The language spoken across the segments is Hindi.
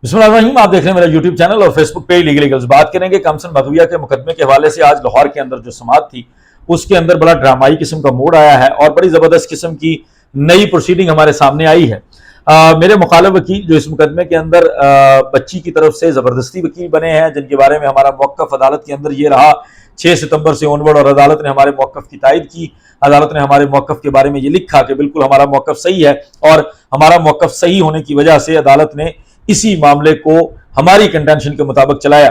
बिस्मिल्लाहिर्रहमानिर्रहीम। आप देख रहे हैं मेरा यूट्यूब चैनल और फेसबुक पे लीगल लीगल्स। बात करेंगे कमसन मगविया के मुकदमे के हवाले से। आज लाहौर के अंदर जो समाअत थी उसके अंदर बड़ा ड्रामाई किस्म का मोड़ आया है और बड़ी जबरदस्त किस्म की नई प्रोसीडिंग हमारे सामने आई है। मेरे मुखालिफ वकील जो इस मुकदमे के अंदर बच्ची की तरफ से जबरदस्ती वकील बने हैं, जिनके बारे में हमारा मौक़िफ़ अदालत के अंदर ये रहा 6 सितंबर से ऑनवर्ड, और अदालत ने हमारे मौक़िफ़ की तायद की। अदालत ने हमारे मौक़िफ़ के बारे में ये लिखा कि बिल्कुल हमारा मौक़िफ़ सही है, और हमारा मौक़िफ़ सही होने की वजह से अदालत ने इसी मामले को हमारी कंटेंशन के मुताबिक चलाया।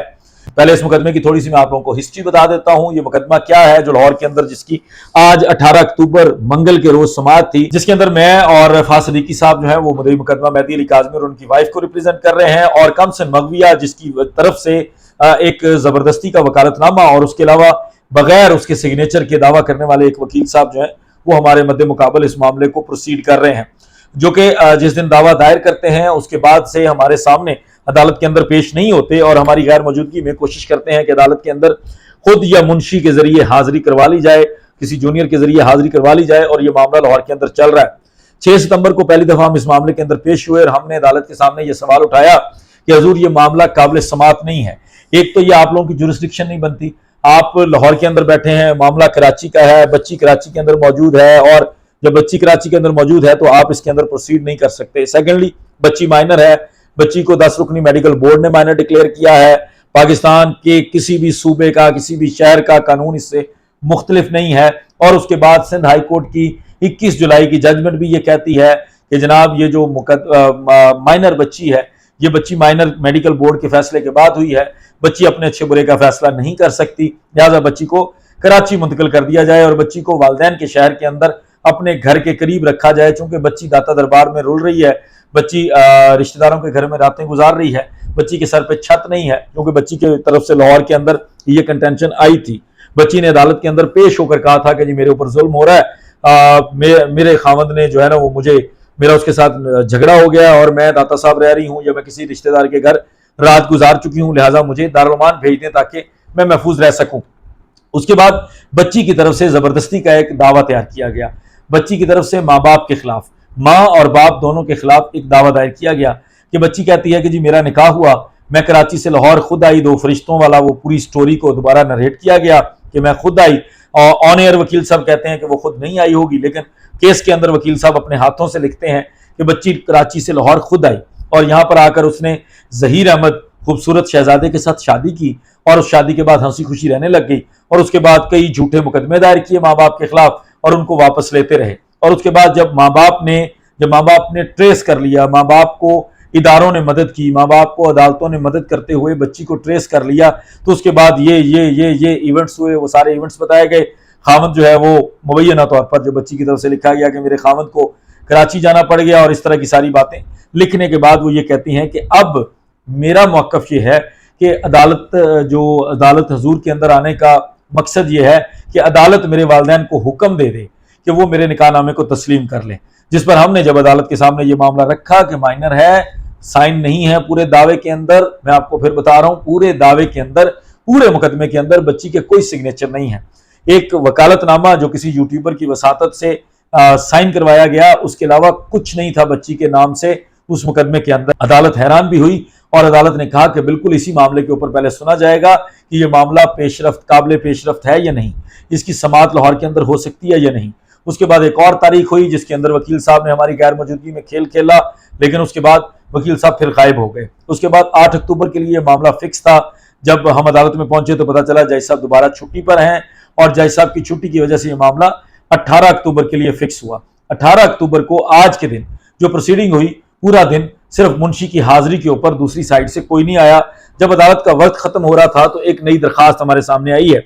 पहले इस मुकदमे की थोड़ी सी मैं आप लोगों को हिस्ट्री बता देता हूं। ये मुकदमा क्या है जो लाहौर के अंदर, जिसकी आज 18 अक्टूबर मंगल के रोज समाअत थी, जिसके अंदर मैं और फाज सदीकी साहब जो है वो मुद्दई मुकदमा मेहदी अली काज़मी और उनकी वाइफ को रिप्रेजेंट कर रहे हैं, और कमसन मगविया जिसकी तरफ से एक जबरदस्ती का वकालतनामा और उसके अलावा बगैर उसके सिग्नेचर के दावा करने वाले एक वकील साहब जो है वो हमारे मद्दे मुकाबल इस मामले को प्रोसीड कर रहे हैं, जो कि जिस दिन दावा दायर करते हैं उसके बाद से हमारे सामने अदालत के अंदर पेश नहीं होते और हमारी गैर मौजूदगी में कोशिश करते हैं कि अदालत के अंदर खुद या मुंशी के जरिए हाजिरी करवा ली जाए, किसी जूनियर के जरिए हाजिरी करवा ली जाए, और ये मामला लाहौर के अंदर चल रहा है। 6 सितंबर को पहली दफा हम इस मामले के अंदर पेश हुए और हमने अदालत के सामने ये सवाल उठाया कि हजूर ये मामला काबिल समाअत नहीं है। एक तो ये आप लोगों की जुरिस्डिक्शन नहीं बनती, आप लाहौर के अंदर बैठे हैं, मामला कराची का है, बच्ची कराची के अंदर मौजूद है, और जब बच्ची कराची के अंदर मौजूद है तो आप इसके अंदर प्रोसीड नहीं कर सकते। सेकेंडली, बच्ची माइनर है, बच्ची को 10 रुकनी मेडिकल बोर्ड ने माइनर डिक्लेयर किया है। पाकिस्तान के किसी भी सूबे का, किसी भी शहर का कानून इससे मुख्तलिफ नहीं है। और उसके बाद सिंध हाई कोर्ट की 21 जुलाई की जजमेंट भी ये कहती है कि जनाब ये जो माइनर बच्ची है, ये बच्ची माइनर मेडिकल बोर्ड के फैसले के बाद हुई है, बच्ची अपने अच्छे बुरे का फैसला नहीं कर सकती, लिहाजा बच्ची को कराची मुंतकिल कर दिया जाए और बच्ची को वालिदैन के शहर के अंदर अपने घर के करीब रखा जाए। चूंकि बच्ची दाता दरबार में रुल रही है, बच्ची रिश्तेदारों के घर में रातें गुजार रही है, बच्ची के सर पे छत नहीं है, क्योंकि बच्ची की तरफ से लाहौर के अंदर ये कंटेंशन आई थी। बच्ची ने अदालत के अंदर पेश होकर कहा था कि जी मेरे ऊपर जुल्म हो रहा है, मेरे खावंद ने जो है ना वो मेरा उसके साथ झगड़ा हो गया और मैं दाता साहब रह रही हूँ या मैं किसी रिश्तेदार के घर रात गुजार चुकी हूँ, लिहाजा मुझे दारुल-मान भेज दें ताकि मैं महफूज रह सकूं। उसके बाद बच्ची की तरफ से जबरदस्ती का एक दावा तैयार किया गया। बच्ची की तरफ से माँ बाप के खिलाफ, माँ और बाप दोनों के खिलाफ एक दावा दायर किया गया कि बच्ची कहती है कि जी मेरा निकाह हुआ, मैं कराची से लाहौर खुद आई, 2 फरिश्तों वाला वो पूरी स्टोरी को दोबारा नरेट किया गया कि मैं खुद आई, और ऑन एयर वकील साहब कहते हैं कि वो खुद नहीं आई होगी, लेकिन केस के अंदर वकील साहब अपने हाथों से लिखते हैं कि बच्ची कराची से लाहौर खुद आई और यहाँ पर आकर उसने जहीर अहमद खूबसूरत शहजादे के साथ शादी की और उस शादी के बाद हंसी खुशी रहने लग गई, और उसके बाद कई झूठे मुकदमे दायर किए माँ बाप के खिलाफ और उनको वापस लेते रहे। और उसके बाद जब माँ बाप ने ट्रेस कर लिया, माँ बाप को इदारों ने मदद की, माँ बाप को अदालतों ने मदद करते हुए बच्ची को ट्रेस कर लिया, तो उसके बाद ये इवेंट्स हुए, वो सारे इवेंट्स बताए गए। खामद जो है वो मुबैना तौर पर, जो बच्ची की तरफ से लिखा गया कि मेरे खामद को कराची जाना पड़ गया, और इस तरह की सारी बातें लिखने के बाद वो ये कहती हैं कि अब मेरा मौक़िफ़ ये है कि अदालत हजूर के अंदर आने का मकसद ये है कि अदालत मेरे वालिदैन को हुक्म दे दे कि वो मेरे निकाहनामे को तस्लीम कर लें। जिस पर हमने जब अदालत के सामने ये मामला रखा कि माइनर है, साइन नहीं है पूरे दावे के अंदर, मैं आपको फिर बता रहा हूँ, पूरे दावे के अंदर, पूरे मुकदमे के अंदर बच्ची के कोई सिग्नेचर नहीं है। एक वकालतनामा जो किसी यूट्यूबर की वसातत से साइन करवाया गया, उसके अलावा कुछ नहीं था बच्ची के नाम से उस मुकदमे के अंदर। अदालत हैरान भी हुई और अदालत ने कहा कि बिल्कुल इसी मामले के ऊपर पहले सुना जाएगा कि यह मामला काबिल पेशरफ्त है या नहीं, इसकी समाअत लाहौर के अंदर हो सकती है या नहीं। उसके बाद एक और तारीख हुई जिसके अंदर वकील साहब ने हमारी गैर मौजूदगी में खेल खेला, लेकिन उसके बाद वकील साहब फिर गायब हो गए। उसके बाद 8 अक्टूबर के लिए मामला फिक्स था। जब हम अदालत में पहुंचे तो पता चला जज साहब दोबारा छुट्टी पर हैं, और जज साहब की छुट्टी की वजह से यह मामला 18 अक्टूबर के लिए फिक्स हुआ। 18 अक्टूबर को आज के दिन जो प्रोसीडिंग हुई, पूरा दिन सिर्फ मुंशी की हाजिरी के ऊपर दूसरी साइड से कोई नहीं आया। जब अदालत का वक्त खत्म हो रहा था तो एक नई दरखास्त हमारे सामने आई है।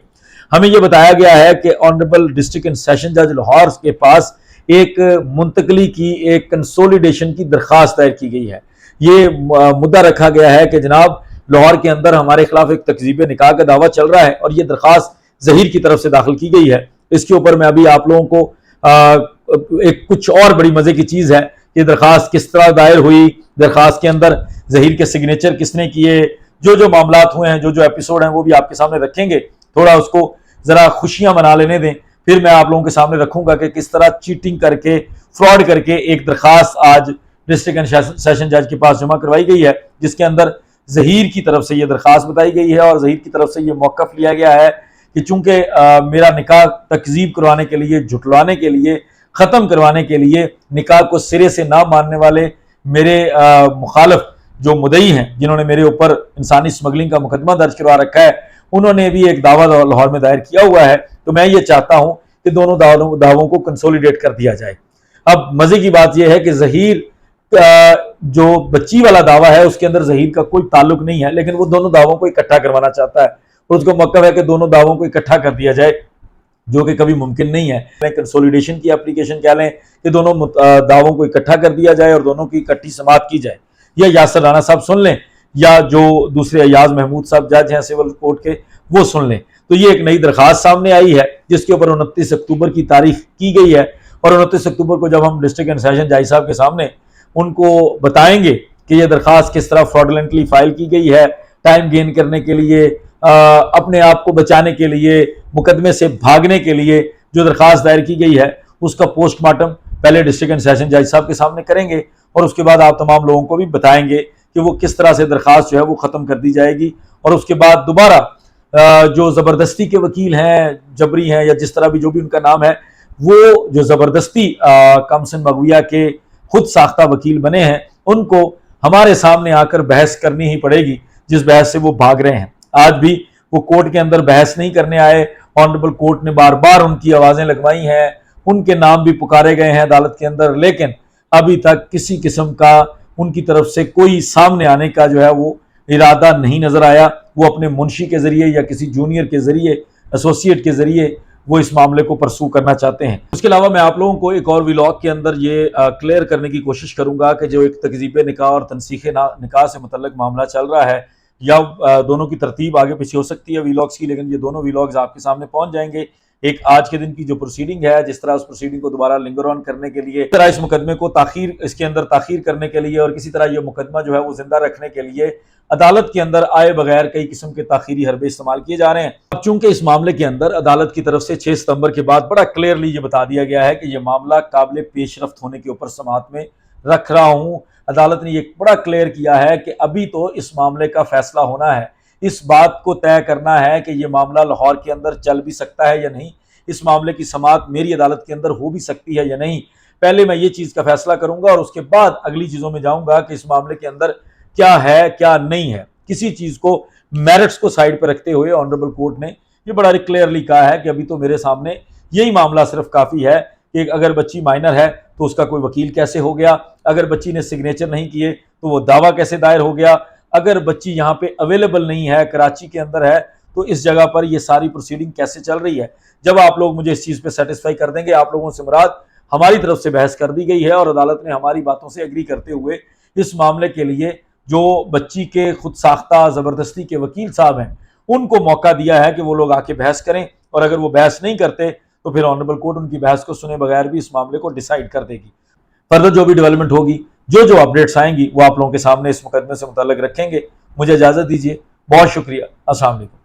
हमें यह बताया गया है कि ऑनरेबल डिस्ट्रिक्ट एंड सेशन जज लाहौर के पास एक मुंतकली की, एक कंसोलिडेशन की दरखास्त दायर की गई है। ये मुद्दा रखा गया है कि जनाब लाहौर के अंदर हमारे खिलाफ एक तकजीब निकाह का दावा चल रहा है और ये दरखास्त जहीर की तरफ से दाखिल की गई है। इसके ऊपर मैं अभी आप लोगों को एक कुछ और बड़ी मजे की चीज है, ये दरखास्त किस तरह दायर हुई, दरखास्त के अंदर जहीर के सिग्नेचर किसने किए, जो मामलात हुए हैं, जो एपिसोड हैं वो भी आपके सामने रखेंगे। थोड़ा उसको जरा खुशियां मना लेने दें, फिर मैं आप लोगों के सामने रखूंगा कि किस तरह चीटिंग करके, फ्रॉड करके एक दरखास्त आज डिस्ट्रिक्ट एंड सेशन जज के पास जमा करवाई गई है, जिसके अंदर जहीर की तरफ से यह दरखास्त बताई गई है और जहीर की तरफ से यह मौक़िफ़ लिया गया है कि चूंकि मेरा निकाह तकजीब करवाने के लिए, झुटलाने के लिए, ख़त्म करवाने के लिए, निकाह को सिरे से ना मानने वाले मेरे मुखालिफ जो मुदई हैं, जिन्होंने मेरे ऊपर इंसानी स्मगलिंग का मुकदमा दर्ज करवा रखा है, उन्होंने भी एक दावा लाहौर में दायर किया हुआ है। तो मैं ये चाहता हूँ कि दोनों दावों को कंसोलिडेट कर दिया जाए। अब मजे की बात यह है कि जहीर जो बच्ची वाला दावा है उसके अंदर जहीर का कोई ताल्लुक नहीं है, लेकिन वो दोनों दावों को इकट्ठा करवाना चाहता है और उसको मौका है कि दोनों दावों को इकट्ठा कर दिया जाए, जो कि कभी मुमकिन नहीं है। कंसोलिडेशन की एप्लीकेशन कह लें कि दोनों दावों को इकट्ठा कर दिया जाए और दोनों की इकट्ठी समाअत की जाए। या यासर राना साहब सुन लें या जो दूसरे अयाज महमूद साहब जज हैं सिविल कोर्ट के, वो सुन लें। तो ये एक नई दरखास्त सामने आई है जिसके ऊपर 29 अक्टूबर की तारीख की गई है और 29 अक्टूबर को जब हम डिस्ट्रिक्ट एंड सेशन जज साहब के सामने उनको बताएंगे कि यह दरखास्त किस तरह फ्रॉडलेंटली फाइल की गई है, टाइम गेन करने के लिए, अपने आप को बचाने के लिए, मुकदमे से भागने के लिए जो दरखास्त दायर की गई है, उसका पोस्टमार्टम पहले डिस्ट्रिक्ट एंड सेशन जज साहब के सामने करेंगे और उसके बाद आप तमाम लोगों को भी बताएंगे कि वो किस तरह से दरखास्त जो है वो ख़त्म कर दी जाएगी। और उसके बाद दोबारा जो ज़बरदस्ती के वकील हैं, जबरी हैं या जिस तरह भी जो भी उनका नाम है, वो जो ज़बरदस्ती कमसन मगविया के खुद साख्ता वकील बने हैं, उनको हमारे सामने आकर बहस करनी ही पड़ेगी, जिस बहस से वो भाग रहे हैं। आज भी वो कोर्ट के अंदर बहस नहीं करने आए। ऑनरेबल कोर्ट ने बार बार उनकी आवाज़ें लगवाई हैं, उनके नाम भी पुकारे गए हैं अदालत के अंदर, लेकिन अभी तक किसी किस्म का उनकी तरफ से कोई सामने आने का जो है वो इरादा नहीं नजर आया। वो अपने मुंशी के जरिए या किसी जूनियर के जरिए, एसोसिएट के जरिए वो इस मामले को परसू करना चाहते हैं। उसके अलावा मैं आप लोगों को एक और व्लॉग के अंदर ये क्लियर करने की कोशिश करूंगा कि जो एक तकजीब निकाह और तनसीख निकाह से मुतल्लिक मामला चल रहा है, या दोनों की तरतीब आगे पीछे हो सकती है व्लॉग्स की, लेकिन ये दोनों व्लॉग्स आपके सामने पहुंच जाएंगे। एक आज के दिन की जो प्रोसीडिंग है, जिस तरह उस प्रोसीडिंग को दोबारा लिंगर ऑन करने के लिए, इस तरह इस मुकदमे को इसके अंदर ताखीर करने के लिए और किसी तरह ये मुकदमा जो है वो जिंदा रखने के लिए अदालत के अंदर आए बगैर कई किस्म के ताखीरी हरबे इस्तेमाल किए जा रहे हैं। अब चूंकि इस मामले के अंदर अदालत की तरफ से 6 सितंबर के बाद बड़ा क्लियरली ये बता दिया गया है कि यह मामला काबिल पेशरफ्त होने के ऊपर समाअत में रख रहा हूँ। अदालत ने यह बड़ा क्लियर किया है कि अभी तो इस मामले का फैसला होना है, इस बात को तय करना है कि यह मामला लाहौर के अंदर चल भी सकता है या नहीं, इस मामले की समाअत मेरी अदालत के अंदर हो भी सकती है या नहीं। पहले मैं ये चीज़ का फैसला करूंगा और उसके बाद अगली चीज़ों में जाऊंगा कि इस मामले के अंदर क्या है क्या नहीं है। किसी चीज़ को, मेरिट्स को साइड पर रखते हुए ऑनरेबल कोर्ट ने ये बड़ा क्लियरली कहा है कि अभी तो मेरे सामने यही मामला सिर्फ काफ़ी है कि अगर बच्ची माइनर है तो उसका कोई वकील कैसे हो गया, अगर बच्ची ने सिग्नेचर नहीं किए तो वो दावा कैसे दायर हो गया, अगर बच्ची यहाँ पे अवेलेबल नहीं है, कराची के अंदर है, तो इस जगह पर ये सारी प्रोसीडिंग कैसे चल रही है। जब आप लोग मुझे इस चीज़ पे सेटिस्फाई कर देंगे, आप लोगों से मुराद हमारी तरफ से बहस कर दी गई है और अदालत ने हमारी बातों से एग्री करते हुए इस मामले के लिए जो बच्ची के खुद साख्ता ज़बरदस्ती के वकील साहब हैं, उनको मौका दिया है कि वो लोग आके बहस करें, और अगर वो बहस नहीं करते तो फिर ऑनरेबल कोर्ट उनकी बहस को सुने बगैर भी इस मामले को डिसाइड कर देगी। फर्दर जो भी डेवलपमेंट होगी, जो अपडेट्स आएंगी, वो आप लोगों के सामने इस मुकदमे से मुतल्लिक रखेंगे। मुझे इजाज़त दीजिए, बहुत शुक्रिया, अस्सलाम वालेकुम।